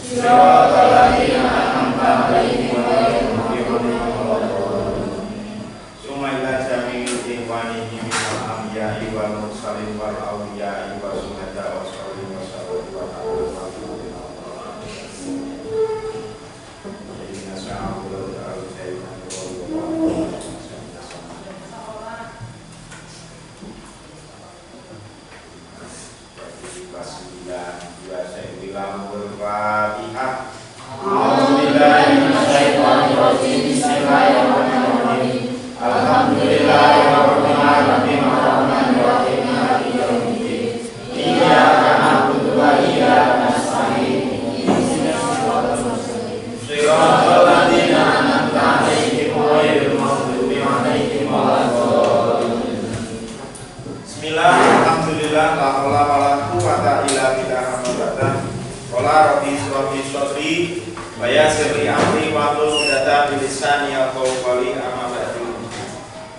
Siratal ladzina an'amta 'alaihim ghairil maghdubi 'alaihim. Summa ila jami'il ikhwanihim minal anbiya'i wal mursalin wal awliya'i wa syuhada'i wa sholihin wa salihin wa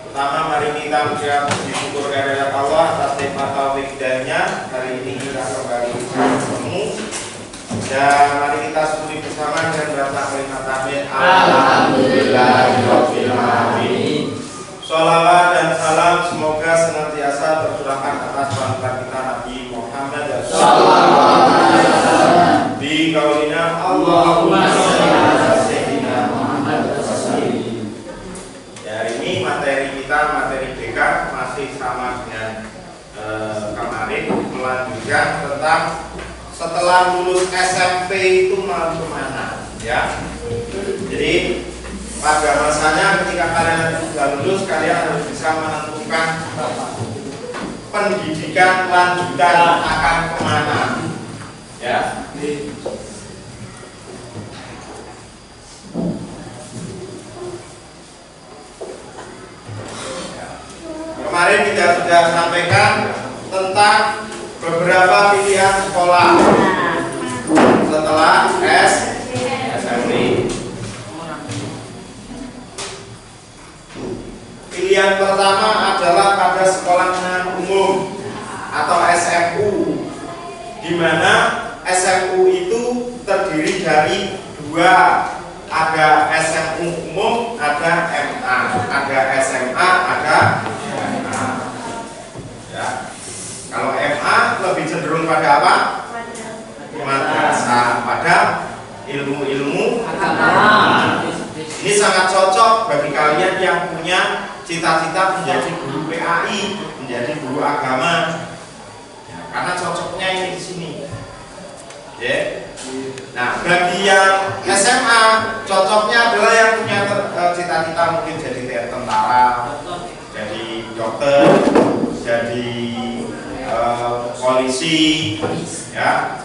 Pertama, mari kita mengucap syukur kehadirat Allah atas nikmat taufik hidayahnya. Hari ini kita kembali bertemu dan mari kita syukuri bersama dan baca kalimat tahmid. Alhamdulillahirabbil alamin. Shalawat dan salam semoga senantiasa tercurahkan atas panutan kita Nabi Muhammad sallallahu alaihi wasallam. Di kaulina Allahumma shalli ala sayyidina Muhammad wa sallim. Hari ini materi kita, materi BK masih sama dengan kemarin, melanjutkan tentang setelah lulus SMP itu mau kemana, ya. Jadi pada masanya ketika kalian sudah lulus, kalian harus bisa menentukan pendidikan lanjutan akan kemana, ya. Kemarin kita sudah sampaikan tentang beberapa pilihan sekolah setelah SMP. Pilihan pertama adalah pada sekolah menengah umum atau SMU, di mana SMU itu terdiri dari dua, ada SMU umum, ada MA, ada SMA, ada MA. Ya. Kalau MA lebih cenderung pada apa? Madrasah, pada ilmu-ilmu agama. Ini sangat cocok bagi kalian yang punya cita-cita menjadi guru PAI, menjadi guru agama. Ya, karena cocoknya ini di sini. Ya. Nah, bagi yang SMA, cocoknya adalah yang punya cita-cita mungkin jadi tentara, jadi dokter, jadi polisi, ya.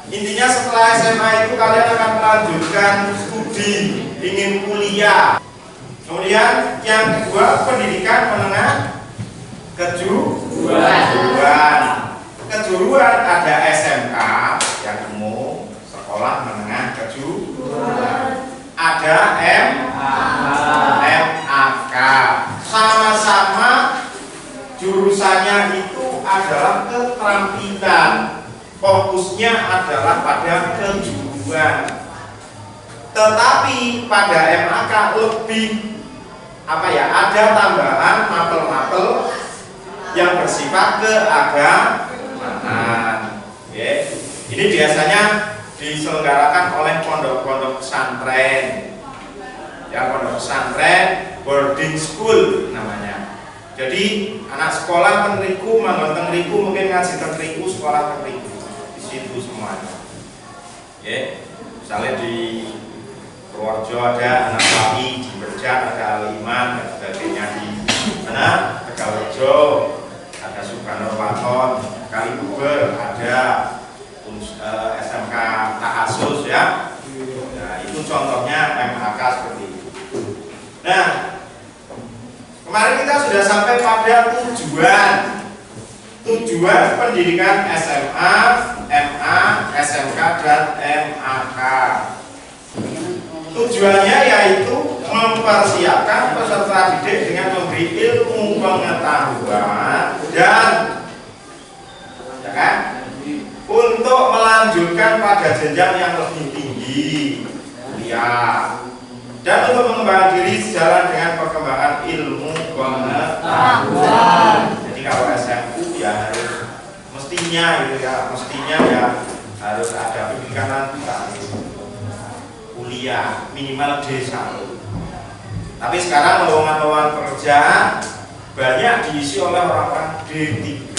Intinya setelah SMA itu kalian akan melanjutkan studi, ingin kuliah. Kemudian yang kedua, pendidikan menengah kejuruan. Kejuruan ada SMK yang umum, sekolah menengah kejuruan. Ada MAK. Sama-sama jurusannya itu adalah keterampilan. Fokusnya adalah pada kejuruan. Tetapi pada MAK lebih ada tambahan mapel-mapel yang bersifat keagamaan. Ini biasanya diselenggarakan oleh pondok-pondok pesantren. Ya, pondok pesantren boarding school namanya. Jadi anak sekolah tenriku, manggon tenriku, mungkin ngaji tenriku, sekolah tenriku. Itu semuanya. Misalnya di Purworejo ada Anak Wali, di Berjak ada Aliman dan sebagainya, di mana Tegalrejo ada Subhanurwaton, Kalibuber ada SMK Tahasus, ya. Nah, itu contohnya MAK seperti itu. Nah, kemarin kita sudah sampai pada tujuan pendidikan SMA, MA, SMK, dan MAK. Tujuannya yaitu mempersiapkan peserta didik dengan memberi ilmu pengetahuan dan untuk melanjutkan pada jenjang yang lebih tinggi kuliah dan untuk mengembangkan diri sejalan dengan perkembangan ilmu pengetahuan. Jadi kalau SMU ya harus mestinya ya harus ada pendidikan lanjutan kuliah minimal D1. Tapi sekarang lowongan pekerjaan banyak diisi oleh orang-orang D3.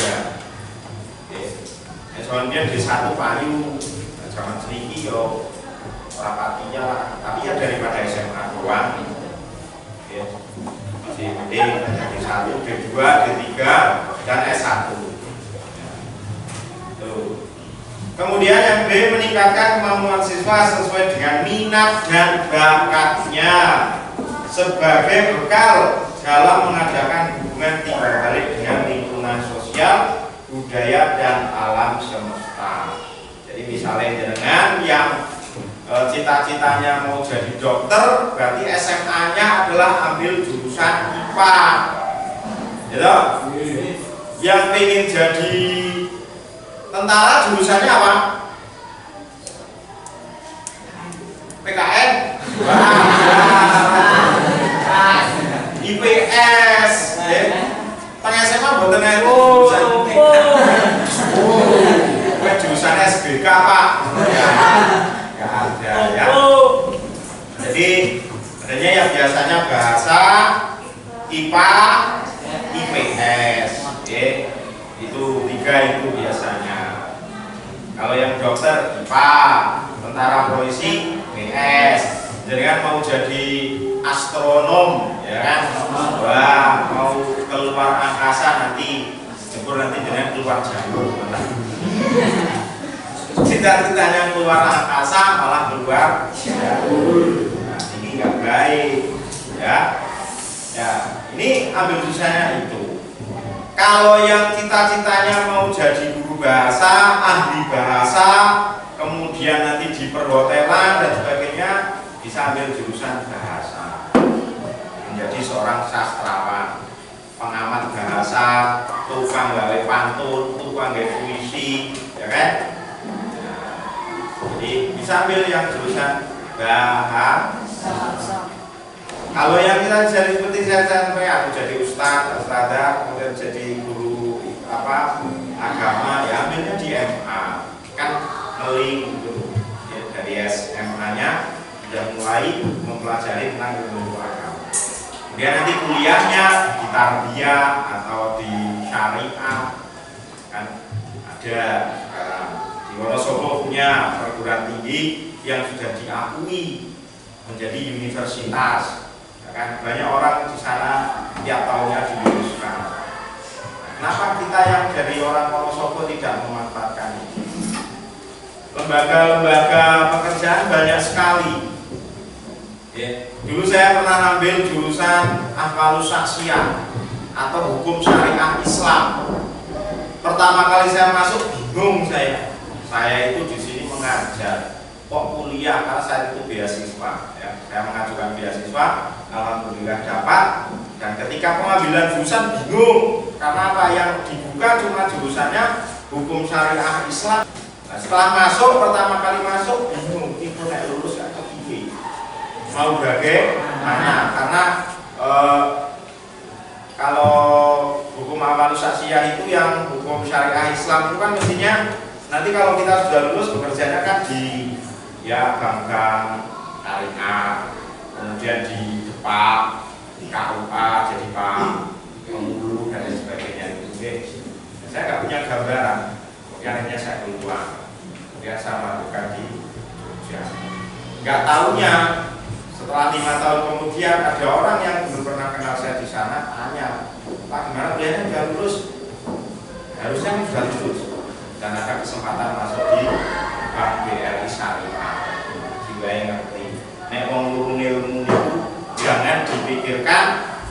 Soalnya D1 payu, zaman sedikit yo rapatinya lah. Tapi ya daripada SMA doang, masih mending D1, D2, D3, dan S1. Tuh. Kemudian yang B, meningkatkan kemampuan siswa sesuai dengan minat dan bakatnya sebagai bekal dalam mengadakan hubungan timbal balik dengan lingkungan sosial, budaya, dan alam semesta. Jadi misalnya dengan yang cita-citanya mau jadi dokter, berarti SMA-nya adalah ambil jurusan IPA, gitu. Yang ingin jadi tentara jurusannya apa? PKN? IPS. Tengah SMA buatan jurusan SBK Pak? Nggak ada ya. Jadi adanya yang biasanya bahasa, IPA, IPS. Itu 3 itu biasanya. Kalau yang dokter IPA, tentara polisi PS. Jadi kan mau jadi astronom, ya kan? Wah, mau keluar angkasa nanti, jemput nanti dengan keluar jalur. Cita-citanya keluar angkasa malah keluar jalur. Nah, ini nggak baik, ya. Ya, ini ambil jurusannya itu. Kalau yang cita-citanya mau jadi guru bahasa, ahli bahasa, kemudian nanti di perhotelan dan sebagainya, bisa ambil jurusan bahasa, menjadi seorang sastrawan, pengamat bahasa, tukang gawe pantun, tukang gawe puisi, ya kan? Nah, jadi bisa ambil yang jurusan bahasa. Kalau yang kita jadi seperti saya sampaikan, jadi ustadzah, kemudian jadi guru agama, ya ambilnya di MA, kan ngeling gitu. Ya, dari SMA-nya sudah mulai mempelajari tentang ilmu agama. Kemudian nanti kuliahnya di tarbiyah atau di syariah, kan ada sekarang di Wonosobo punya perguruan tinggi yang sudah diakui menjadi universitas. Kan banyak orang di sana tiap tahunnya diluluskan. Kenapa kita yang dari orang Wonosobo tidak memanfaatkan ini? Lembaga-lembaga pekerjaan banyak sekali. Ya. Dulu saya pernah ambil jurusan Ahwalus Saksiyah atau hukum syariah Islam. Pertama kali saya masuk bingung saya. Saya itu di sini mengajar, kok kuliah karena saya itu beasiswa. Ya. Saya mengajukan beasiswa. Alhamdulillah dapat, dan ketika pengambilan jurusan bingung karena apa, yang dibuka cuma jurusannya hukum syariah Islam. Nah, setelah masuk, pertama kali masuk bingung, itu naik lulus atau TV mau bagaimana, karena kalau hukum Ahwalus Saksiyah itu yang hukum syariah Islam itu kan mestinya nanti kalau kita sudah lulus bekerjanya kan di bank syariah, kemudian di Pak, di KUA, jadi Pak Penghulu dan lain sebagainya itu. Saya nggak punya gambaran, kemudian akhirnya saya keluar, kemudian saya melakukan di Jogja. Nggak tahunya setelah 5 tahun kemudian ada orang yang belum pernah kenal saya di sana tanya, Pak gimana kuliahnya udah lulus? Harusnya sudah lulus dan ada kesempatan masuk di Bank BRI Syariah. Jiwa yang ngerti. Nek wong lurung ilmu itu jangan dipikirkan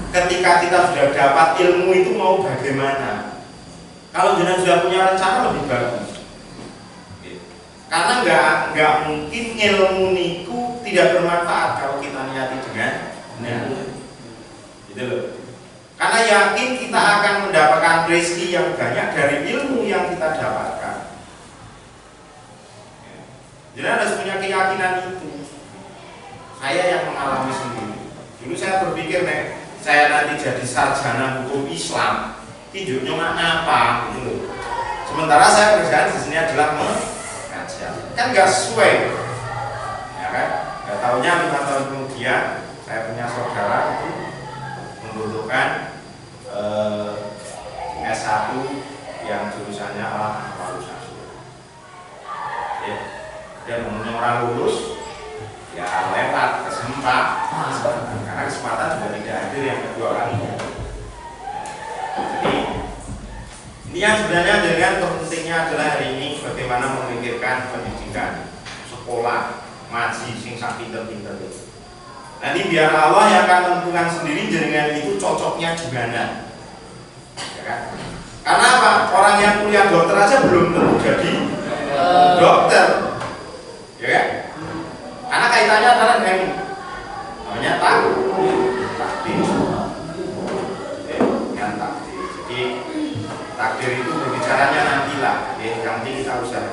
ketika kita sudah dapat ilmu itu mau bagaimana. Kalau jenengan sudah punya rencana lebih bagus. Karena nggak mungkin ilmu niku tidak bermanfaat kalau kita niati dengan gitu loh. Karena yakin kita akan mendapatkan rezeki yang banyak dari ilmu yang kita dapatkan. Jadi harus punya keyakinan itu. Saya yang mengalami sendiri. Dulu saya berpikir nih, saya nanti jadi sarjana hukum Islam, hidupnya apa gitu loh. Sementara saya kerjaan di sini adalah mengajar, kan nggak sesuai, ya kan? Nggak tahunya 5 tahun kemudian saya punya saudara itu membutuhkan S1 yang jurusannya Al-Hawalusasur. Ya, dan orang lulus ya lewat kesempatan karena kesempatan juga tidak hadir yang kedua kalinya. Jadi ini yang sebenarnya dengan pentingnya adalah hari ini bagaimana memikirkan pendidikan sekolah ngaji sing sak pinter-pinter itu. Nanti biar Allah yang akan menentukan sendiri jaringan itu cocoknya gimana, ya kan? Karena apa? Orang yang kuliah dokter aja belum tentu jadi dokter, ya kan? Karena kaitannya antara dengan namanya takdir, dengan takdir. Jadi takdir itu berbicaranya nantilah, yang penting kita usaha.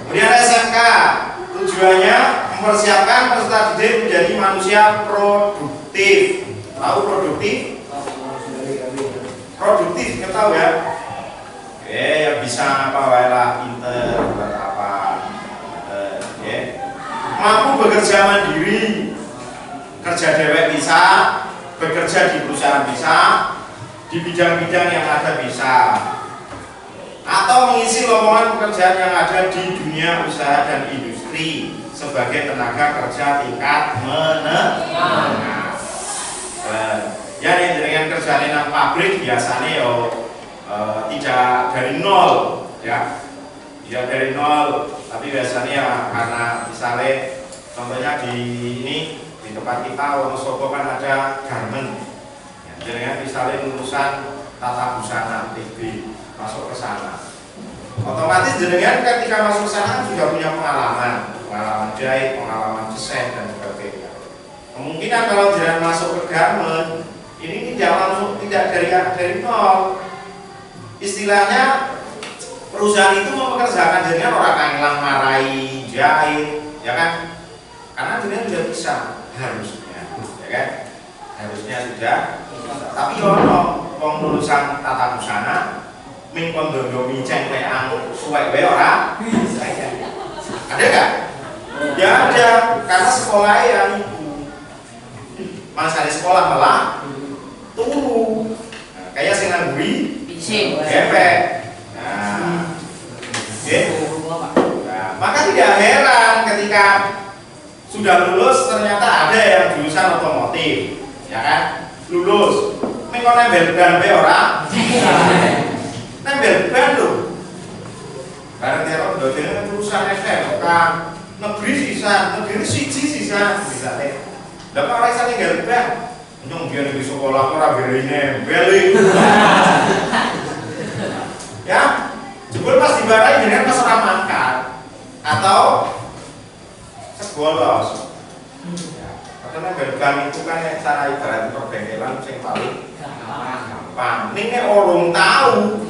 Kemudian SMK tujuannya mempersiapkan peserta didik menjadi manusia produktif. Tahu produktif? Produktif, kita tahu ya. Ya bisa apa wae lah, pinter buat apa, ya. Mampu bekerja mandiri, kerja dewek bisa, bekerja di perusahaan bisa, di bidang-bidang yang ada bisa, atau mengisi lowongan pekerjaan yang ada di dunia usaha dan industri sebagai tenaga kerja tingkat menengah. Ya dengan kerjaan di pabrik biasanya tidak dari nol, ya, tidak dari nol, tapi biasanya ya, karena misalnya contohnya di tempat kita Wonosobo kan ada garment, ya, dengan misalnya lulusan tata busana TB masuk ke sana, otomatis jenengan ketika masuk ke sana juga punya pengalaman jahit, pengalaman desain dan sebagainya. Kemungkinan kalau jenengan masuk ke garment ini tidak dari nol. Istilahnya perusahaan itu mempekerjakan jenengan orang kanglang marai jahit, ya kan? Karena jenengan sudah bisa harusnya, ya kan? Harusnya sudah. Tapi ono wong lulusan tata busana ming kondomi cengkeang suwek wae ora bisa ya. Ada enggak? Ya ada, karena sekolah yang itu. Masa di sekolah malah turu. Nah, kayak sing nanguri gepek. Nah, maka tidak heran ketika sudah lulus ternyata ada yang jurusan otomotif, ya kan? Lulus, mengko nembel ban be ora? Nembel ban lho. Bareng terus dodene jurusan SMK, negeri sisa, negeri siji sisa, misale. Lah kok ora iso nembel ban? Nyong biar di sekolah ora berine beli. Ya, jebul pas dibarai jenengan pas ora mangkat atau segolos. Ya, karena berban itu kan cara ibarat perbengkelan sing paling gampang. Ning nek orang tahu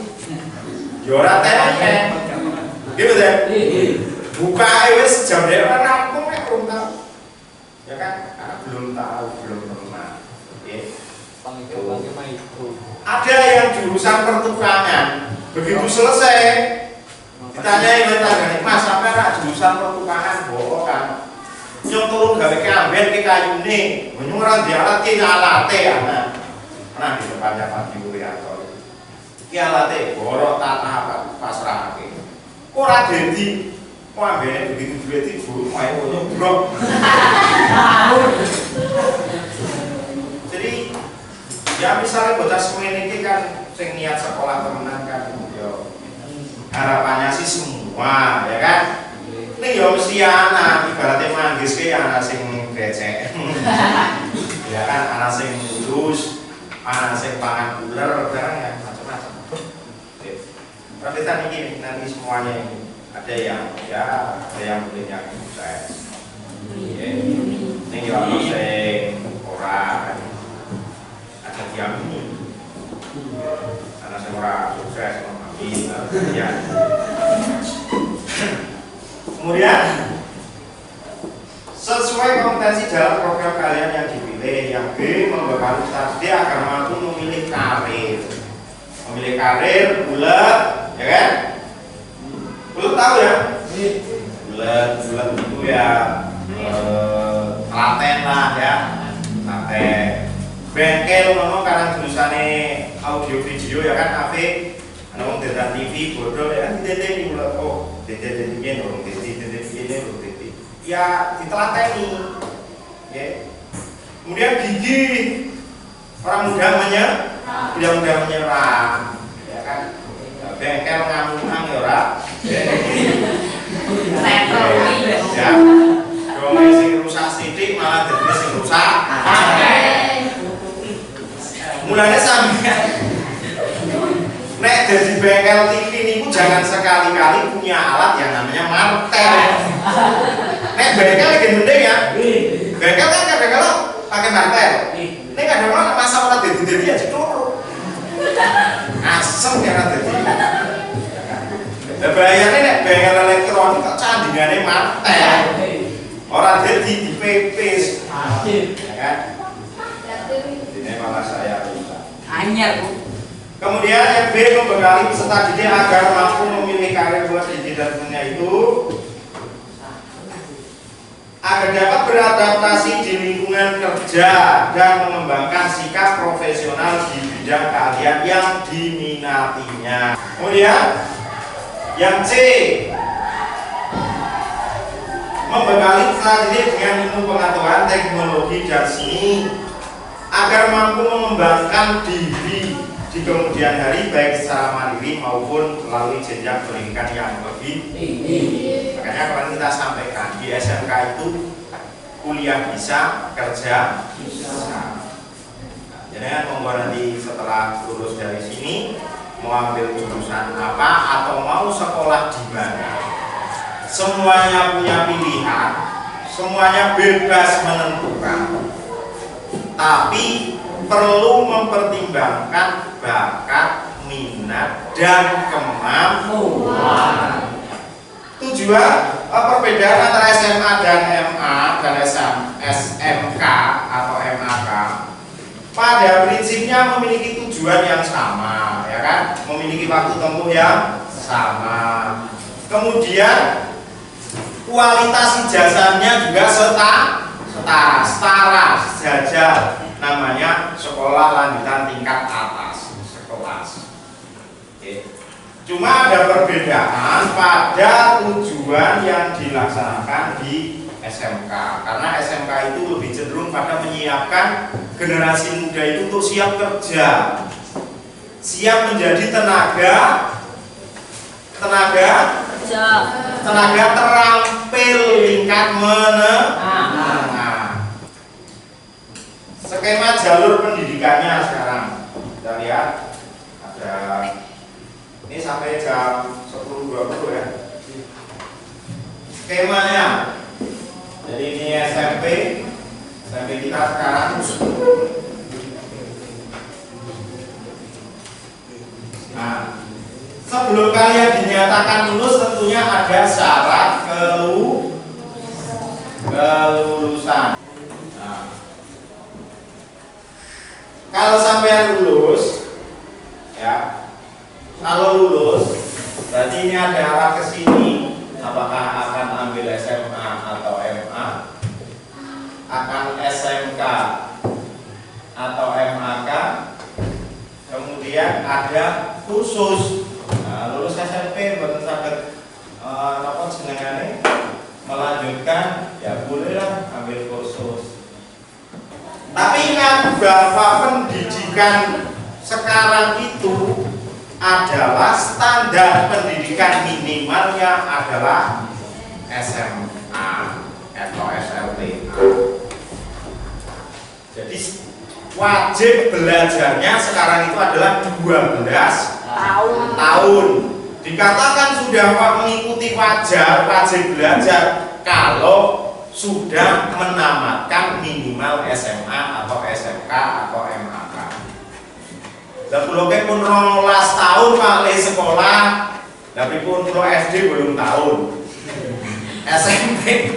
ya ora teke. Gitu deh. Buka wis jam dhewe ora rampung nek orang tahu. Ya kan? Karena belum tahu, belum pernah. Ada yang jurusan pertukangan, begitu selesai ditanyai oleh tanggane, Mas sampai rak jurusan pertukangan bohong kan? Nyong turun gawe keamben ke kayune, nyong ora dialat ki alate ana. Pernah di tempatnya Pak Wuryanto. Ki alate borok tata pasrahake. Ora dadi kok ambene begitu duwe tibu, wae nyobrok. Jadi ya misalnya bocah sekolah ini kan sing niat sekolah temenan kan yo harapannya sih semua ya kan ini yo mesti anak ibaratnya manggis ke anak sing becek ya kan anak sing lurus anak sing pangan ular barang ya macam-macam. Tapi tadi ini nanti semuanya ini ada yang punya sukses ini yo sing ora diamini karena saya sukses ya. Kemudian sesuai kompetensi dalam program kalian yang dipilih. Yang B, membekali peserta didik agar mampu memilih karir. Memilih karir bulat, ya kan? Bulat tahu ya? Bulat itu ya telaten lah ya, telaten. Bengkel nono karang jurusannya audio video ya kan, kafe. Nong dedan TV bodoh ya kan, dede bulat oh dede ini orang dede ya ditelateni, ya. Kemudian gigi, orang tidak mudah menyerah, ya kan. Bengkel ngamuk-ngamuk ya ora. Ya, dong sing rusak sidik malah dadi sing rusak. Mulane sampeyan nek dadi bengkel TV niku jangan sekali-kali punya alat yang namanya martel. Nek bengkel lagi mending ya. Bengkel kan kadang-kadang pakai martel. Nek kadang-kadang masalah dadi aja turu. Asem ya dadi. Lah bayarnya nek bengkel elektronik kok candingane martel. Ora dadi dipepes. Ya kan? Ini malah saya rusak. Anyar, Bu. Kemudian yang B, membekali peserta didik agar mampu memilih karir buat identitasnya itu agar dapat beradaptasi di lingkungan kerja dan mengembangkan sikap profesional di bidang keahlian yang diminatinya. Kemudian yang C, membekali peserta didik dengan ilmu pengetahuan teknologi dan seni agar mampu mengembangkan diri di kemudian hari baik secara mandiri maupun melalui jenjang pendidikan yang lebih tinggi. Makanya kemarin kita sampaikan di SMK itu kuliah bisa, kerja bisa. Jadi monggo nanti setelah lulus dari sini mau ambil jurusan apa atau mau sekolah di mana, semuanya punya pilihan, semuanya bebas menentukan. Tapi perlu mempertimbangkan bakat, minat, dan kemampuan. Tujuan perbedaan antara SMA dan MA dan SMK atau MAK pada prinsipnya memiliki tujuan yang sama, ya kan? Memiliki waktu tempuh yang sama. Kemudian kualitas ijazahnya juga setara, sejajar, namanya sekolah lanjutan tingkat atas, sekelas. Oke. Cuma ada perbedaan pada tujuan yang dilaksanakan di SMK, karena SMK itu lebih cenderung pada menyiapkan generasi muda itu untuk siap kerja, siap menjadi tenaga terampil tingkat menengah. Skema jalur pendidikannya sekarang kita lihat ada ini sampai jam 10.20 ya. Skemanya, jadi ini SMP kita sekarang. Nah, sebelum kalian dinyatakan lulus tentunya ada syarat kelulusan. Kalau sampai lulus, ya, kalau lulus, berarti ini ada arah ke sini. Apakah akan ambil SMA atau MA, akan SMK atau MAK, kemudian ada kursus. Nah, lulus SMP buat sakit apa senengannya melanjutkan, ya bolehlah ambil kursus. Tapi ingat bahwa pendidikan sekarang itu adalah standar pendidikan minimalnya adalah SMA atau SLTA. Jadi wajib belajarnya sekarang itu adalah 12 tahun. Dikatakan sudah mengikuti wajib belajar kalau sudah menamatkan minimal SMA atau SMK atau MAK. Dan pulau pun 12 tahun Pak sekolah, tapi pun pulau SD belum tahun. SMP.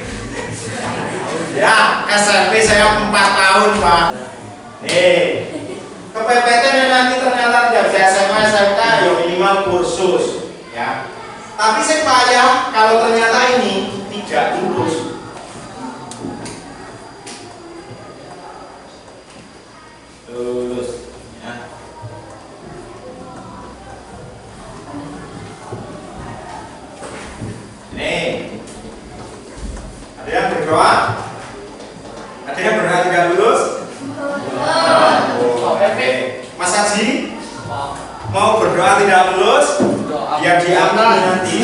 Ya, SMP saya 4 tahun, Pak. Nih, kepepeten nanti ternyata tidak bisa SMA, SMK, ya minimal kursus, ya. Tapi saya payah kalau ternyata ini tidak lulus. Lulus, ya. Nih, ada yang berdoa? Ada yang berdoa tidak lulus? Oke. Mas Haji mau berdoa tidak lulus? Biar diambil nanti.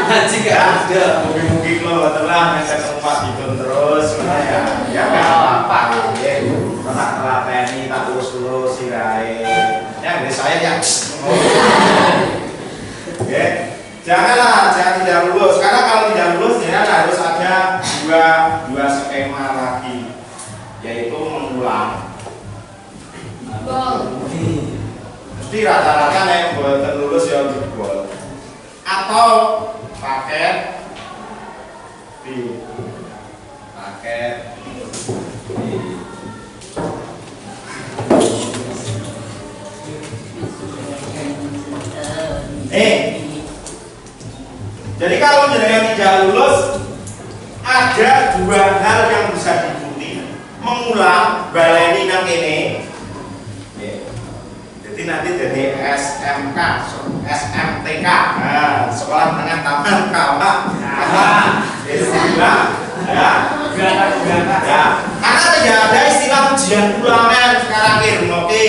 Haji gak ada. Mungkin kalau telah ngajak tempat itu terus, ya, ya nggak apa-apa. Tak telateni, tak lulus sirai. Ya, dari saya yang. Oke. Jangan tidak lulus, karena kalau tidak lulus ya harus ada dua skema lagi, yaitu mengulang. Mesti rata-rata yang buat lulus ya jebol, atau paket B, paket B. Jadi kalau jenengan tidak lulus, ada dua hal yang bisa diikuti. Mengulang, baleni nang kene. Jadi nanti jadi SMK, SMTK, nah, sekolah menengah taman kawak. Itu juga, ya. Karena tidak ada istilah ujian ulangan sekarang ini, oke?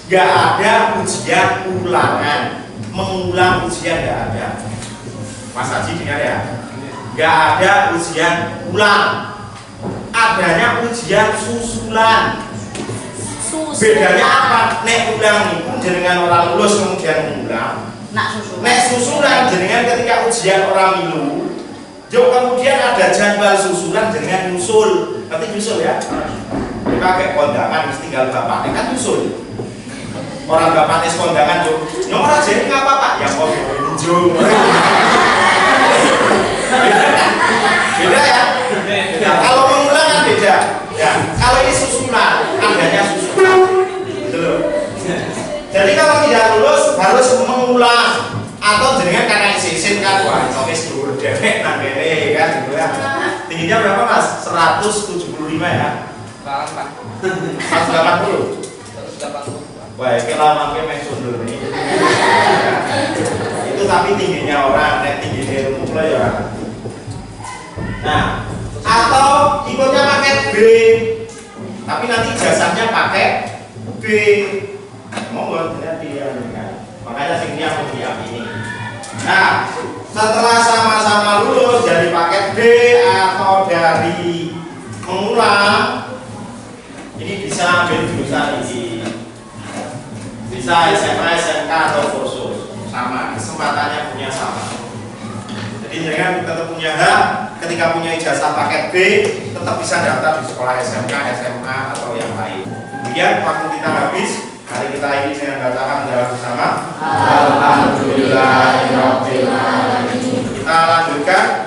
Gak ada ujian ulangan, mengulang ujian gak ada. Mas Haji dengar ya, nggak ada ujian ulang, adanya ujian susulan. Bedanya apa? Nek ulang itu jenengan orang lulus kemudian mengulang. Nek susulan jenengan ketika ujian orang milu, jo kemudian ada jadwal susulan jenengan nyusul. Nanti nyusul ya. Pakai kondangan mesti tinggal bapaknya kan nyusul. Orang bapaknya kondangan jo, nomor aja ini nggak apa-apa. Ya kok jo. Beda ya? Kalau mengulang kan beda. Ya, kalau ini susulan, adanya susulan. Gitu loh. Jadi kalau tidak lulus harus mengulang atau jenengan karena isin kan wah, oke sedulur dewek nang kene kan gitu ya. Tingginya berapa Mas? 175 ya? 180. 180. Wah, iki lamangke meh sundur nih. Itu tapi tingginya orang, nek tingginya ilmu lah ya. Nah, atau ikutnya paket B, tapi nanti jasanya pakai B. Monggo nanti ya, makanya sini aku ini. Nah, setelah sama-sama lulus dari paket B atau dari mengulang, ini bisa ambil jurusan ini, bisa SMA, SMK atau kursus, sama kesempatannya punya sama. Jadi jangan tetap punya hak ketika punya ijazah paket B tetap bisa daftar di sekolah SMK, SMA atau yang lain. Kemudian waktu kita habis, hari kita ini dengan katakan dalam bersama. Alhamdulillahirabbil alamin. Kita lanjutkan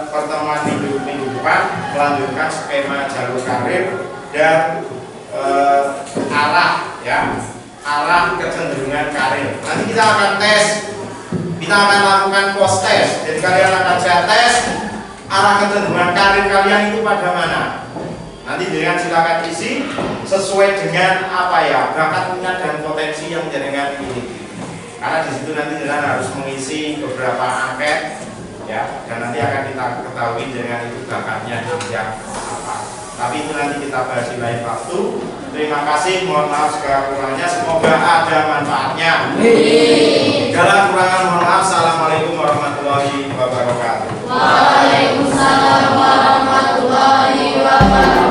pertemuan minggu depan, melanjutkan skema jalur karir dan arah ya, arah kecenderungan karir. Nanti kita akan tes. Kita akan lakukan post test. Jadi kalian akan saya tes arah kecenderungan karir kalian itu pada mana. Nanti dengan silakan isi sesuai dengan apa ya bakat minat dan potensi yang jenengan miliki. Karena di situ nanti jenengan harus mengisi beberapa angket ya, dan nanti akan kita ketahui dengan itu bakatnya yang apa. Tapi itu nanti kita bahas di lain waktu. Terima kasih, mohon maaf segala kurangnya, semoga ada manfaatnya. Segala kurangan mohon maaf. Assalamualaikum warahmatullahi wabarakatuh. Waalaikumsalam warahmatullahi wabarakatuh.